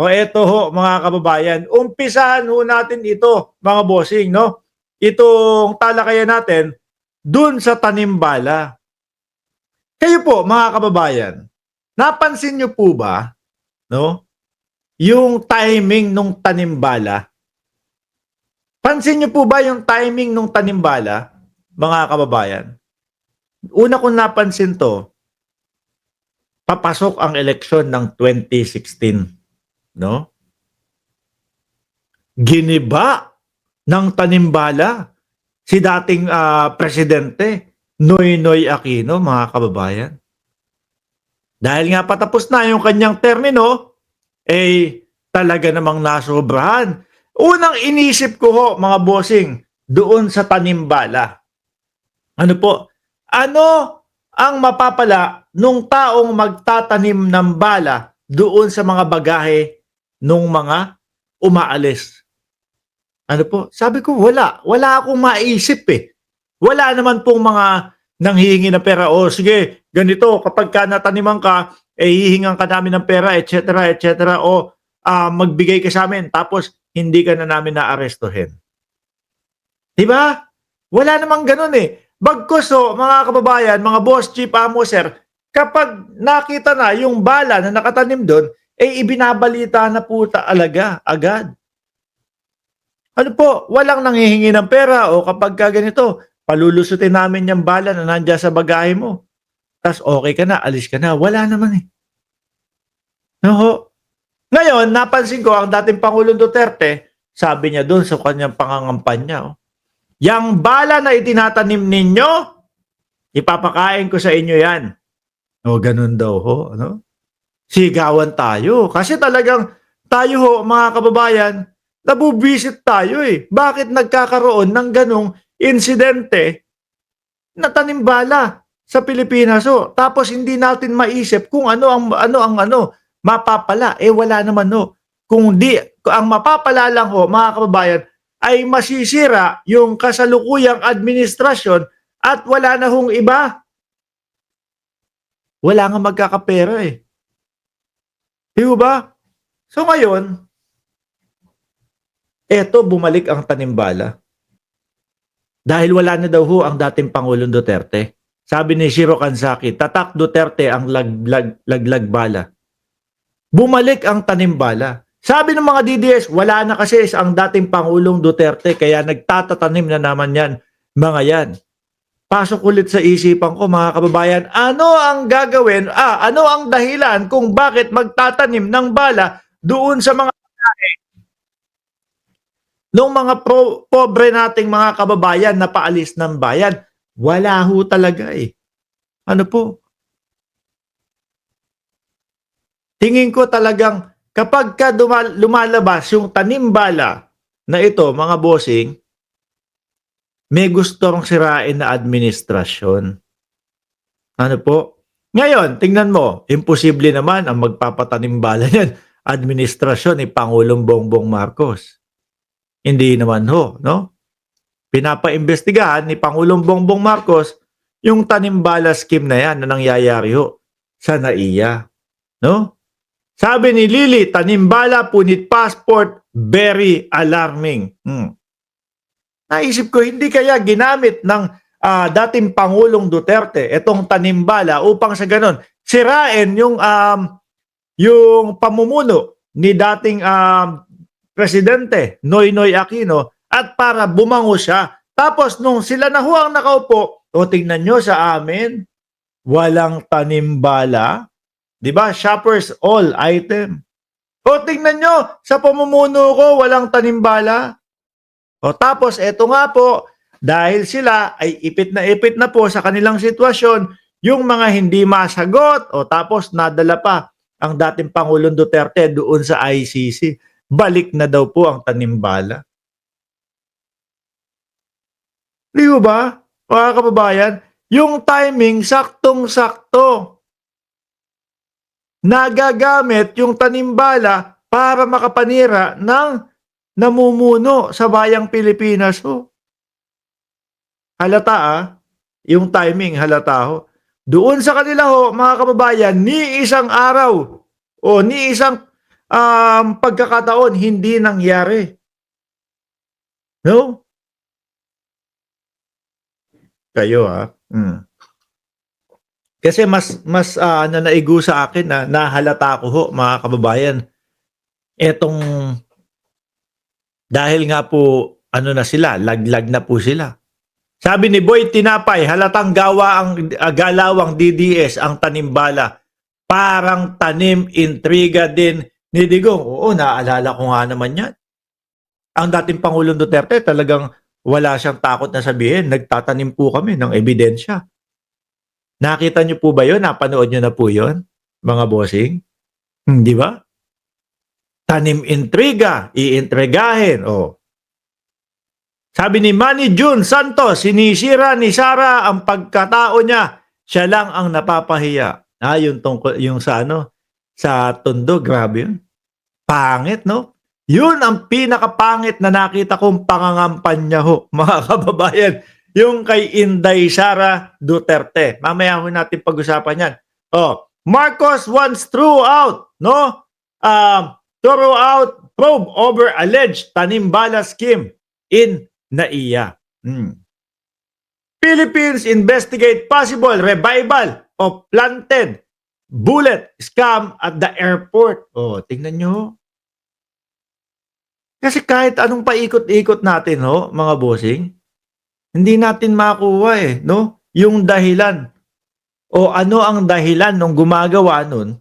O eto ho mga kababayan, umpisahan ho natin ito mga bossing, no? Itong talakayan natin dun sa tanimbala. Kayo po mga kababayan, napansin nyo po ba, no? Yung timing nung tanimbala? Pansin nyo po ba yung timing nung tanimbala, mga kababayan? Una kong napansin to, papasok ang eleksyon ng 2016, no? Giniba ng tanimbala si dating presidente Noynoy Aquino, mga kababayan. Dahil nga patapos na yung kanyang termino, talaga namang nasobrahan. Unang inisip ko ho, mga bossing, doon sa tanimbala. Ano po? Ano ang mapapala nung taong magtatanim ng bala doon sa mga bagahe nung mga umaalis? Ano po? Sabi ko, wala. Wala akong maisip eh. Wala naman pong mga nanghihingi ng pera. O sige, ganito, kapag ka nataniman ka, hihingan ka namin ng pera, etc., etc. O magbigay ka sa amin, tapos hindi ka na namin naarestuhin. Diba? Wala namang ganun eh. Bagkus mga kababayan, mga boss, chief, amo, sir, kapag nakita na yung bala na nakatanim doon, ibinabalita na po talaga agad. Ano po, walang nanghihingi ng pera o kapag ka ganito, palulusutin namin yung bala na nandiyan sa bagahe mo. Tapos okay ka na, alis ka na. Wala naman eh. No? Ngayon, napansin ko ang dating Pangulong Duterte, sabi niya doon sa kanyang pangangampanya, yang bala na itinatanim ninyo, ipapakain ko sa inyo yan. O ganun daw ho. Ano? Sigawan tayo. Kasi talagang tayo ho, mga kababayan, nabubisit tayo eh. Bakit nagkakaroon ng ganong insidente na tanimbala sa Pilipinas ho? Tapos hindi natin maisip kung ano ang mapapala. Wala naman ho. Kung ang mapapala lang ho, mga kababayan, ay masisira yung kasalukuyang administrasyon at wala na hong iba. Wala nga magkakapera eh. Di ba? So ngayon, eto bumalik ang tanimbala. Dahil wala na daw ho ang dating Pangulong Duterte. Sabi ni Shiro Kanzaki, tatak Duterte ang laglag bala. Bumalik ang tanimbala. Sabi ng mga DDS, wala na kasi ang dating Pangulong Duterte kaya nagtatatanim na naman yan, mga yan. Pasok ulit sa isipan ko, mga kababayan, ano ang gagawin, ano ang dahilan kung bakit magtatanim ng bala doon sa mga nung mga pobre nating mga kababayan na paalis ng bayan? Wala ho talaga eh. Ano po? Tingin ko talagang kapag ka lumalabas yung tanimbala na ito, mga bossing, may gustong sirain na administrasyon. Ano po? Ngayon, tingnan mo, imposible naman ang magpapatanimbala yan. Administrasyon ni Pangulong Bongbong Marcos. Hindi naman ho, no? Pinapaimbestigahan ni Pangulong Bongbong Marcos yung tanimbala scheme na yan na nangyayari ho sa NAIA. No? Sabi ni Lily, tanimbala, punit passport, very alarming. Naisip ko, hindi kaya ginamit ng dating Pangulong Duterte itong tanimbala upang sa ganon sirain yung pamumuno ni dating Presidente Noynoy Aquino at para bumango siya. Tapos nung sila na ho ang nakaupo, tingnan nyo sa amin, walang tanimbala. Diba? Shoppers all item. Tingnan nyo, sa pamumuno ko, walang tanimbala. Tapos eto nga po, dahil sila ay ipit na po sa kanilang sitwasyon, yung mga hindi masagot, tapos nadala pa ang dating Pangulong Duterte doon sa ICC. Balik na daw po ang tanimbala. Di ba, mga kababayan? Yung timing, saktong-sakto. Nagagamit yung tanimbala para makapanira ng namumuno sa bayang Pilipinas ho. Halata yung timing halata ho. Doon sa kanila ho, mga kababayan, ni isang araw o ni isang pagkakataon hindi nangyari. No? Kayo Kasi mas nanaigo sa akin na nahalata ko ho mga kababayan, etong dahil nga po ano na sila, laglag na po sila. Sabi ni Boy Tinapay, halatang gawa ang galawang DDS ang tanimbala. Parang tanim intriga din ni Digong. Oo, naalala ko nga naman yan. Ang dating Pangulong Duterte talagang wala siyang takot na sabihin, nagtatanim po kami ng ebidensya. Nakita niyo po ba yun? Napanood niyo na po yun, mga bossing? Di ba? Tanim intriga, iintrigahin. Oh. Sabi ni Manny June Santos, sinisira ni Sara ang pagkatao niya. Siya lang ang napapahiya. Yung sa sa Tondo, grabe yun. Pangit, no? Yun ang pinakapangit na nakita kong pangangampanya ho, mga kababayan. Yung kay Inday Sara Duterte. Mamaya ho natin pag-usapan yan. Oh, Marcos wants throughout, no? Throughout probe over alleged tanimbala scheme in NAIA. Philippines investigate possible revival of planted bullet scam at the airport. Oh, tingnan nyo. Kasi kahit anong paikot-ikot natin, mga bossing, hindi natin makuha no? Yung dahilan. O ano ang dahilan nung gumagawa nun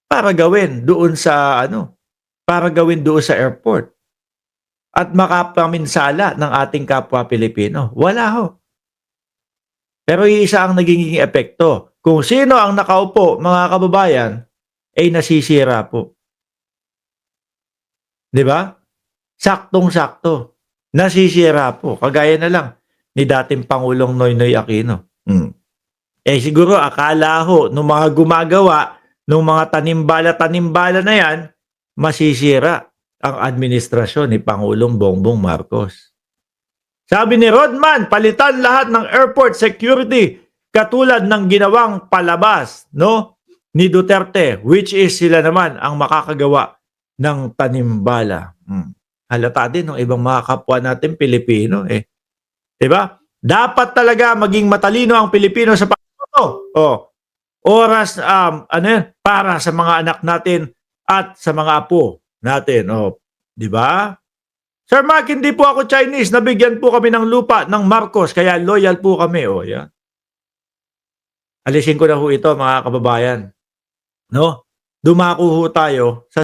para gawin doon sa airport at makapaminsala ng ating kapwa Pilipino. Wala ho. Pero iisa ang naging epekto. Kung sino ang nakaupo, mga kababayan, ay nasisira po. 'Di ba? Saktong-sakto. Nasisira po. Kagaya na lang ni dating Pangulong Noynoy Aquino. Siguro akala ho nung mga gumagawa nung mga tanimbala na yan, masisira ang administrasyon ni Pangulong Bongbong Marcos. Sabi ni Rodman, palitan lahat ng airport security katulad ng ginawang palabas, no, ni Duterte, which is sila naman ang makakagawa ng tanimbala. Halata din ng ibang mga kapwa natin Pilipino 'Di ba? Dapat talaga maging matalino ang Pilipino sa oras para sa mga anak natin at sa mga apo natin. 'Di ba? Sir Mark, hindi po ako Chinese. Nabigyan po kami ng lupa ng Marcos kaya loyal po kami. Yan. Alisin ko na ho ito mga kababayan. No? Dumako ho tayo sa